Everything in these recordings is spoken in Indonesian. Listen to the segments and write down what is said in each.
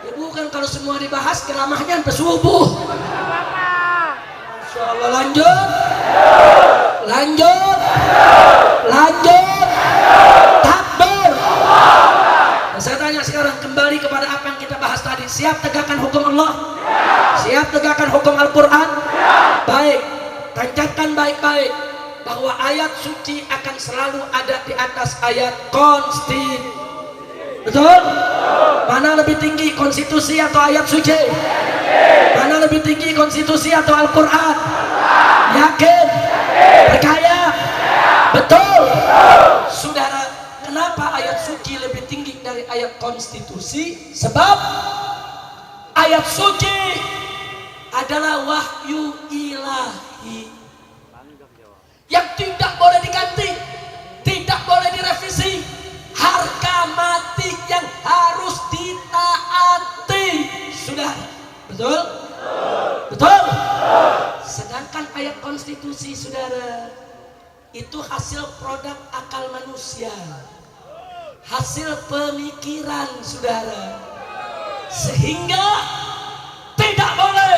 Ya bukan, kalau semua dibahas ceramahnya sampai subuh. Masya Allah. Lanjut. Takbir. Nah, saya tanya sekarang, kembali kepada apa yang kita bahas tadi. Siap tegakkan hukum Allah? Siap tegakkan hukum Al-Quran? Baik, tancapkan baik-baik bahwa ayat suci akan selalu ada di atas ayat konstitusi. Betul? Mana lebih tinggi, konstitusi atau ayat suci? Mana lebih tinggi, konstitusi atau Al-Quran? Yakin? Percaya? Betul? Saudara, kenapa ayat suci lebih tinggi dari ayat konstitusi? Sebab ayat suci adalah wahyu ilahi yang tidak boleh diganti, tidak boleh direvisi, harga mati yang harus ditaati. Sudah, betul? Betul? Sedangkan ayat konstitusi, saudara, itu hasil produk akal manusia, hasil pemikiran saudara, sehingga tidak boleh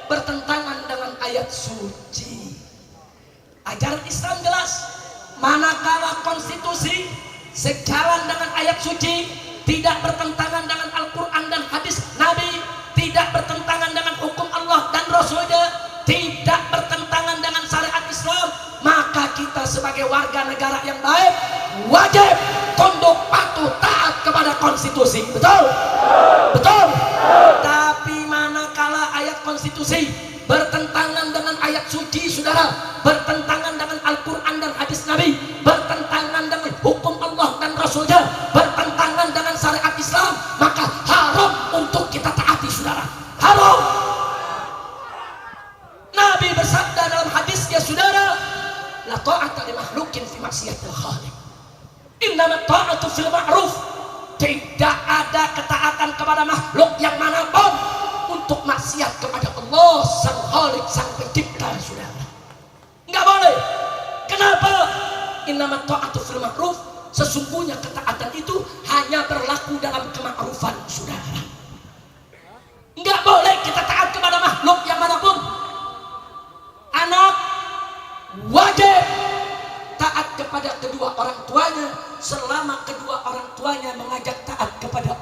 bertentangan dengan ayat suci. Ajaran Islam jelas, manakala konstitusi sejalan dengan ayat suci, tidak bertentangan dengan Al-Quran dan hadis Nabi, tidak bertentangan dengan hukum Allah dan Rasulnya, tidak bertentangan dengan syariat Islam, maka kita sebagai warga negara yang baik wajib tunduk patuh taat kepada konstitusi. Betul? Betul? Tapi manakala ayat konstitusi bertentangan dengan ayat suci, saudara, bertentangan dengan Al-Quran dan hadis Nabi, bertentangan dengan hukum Allah dan Rasulnya, bertentangan dengan syariat Islam, maka haram untuk kita taati, saudara. Haram. Nabi bersabda dalam hadisnya, saudara, la ta'ata li makhlukin fi maksiatil khaliq, innama ta'atu fil ma'ruf. Tidak ada ketaatan kepada makhluk yang manapun untuk maksiat kepada Allah sang Khalik, sang pencipta, saudara. Enggak boleh. Kenapa? Innama ta'atu fil ma'ruf. Sesungguhnya ketaatan itu hanya berlaku dalam kema'rufan, saudara. Enggak boleh kita taat kepada makhluk yang manapun. Anak wajib taat kepada kedua orang tuanya selama kedua orang tuanya mengajak taat kepada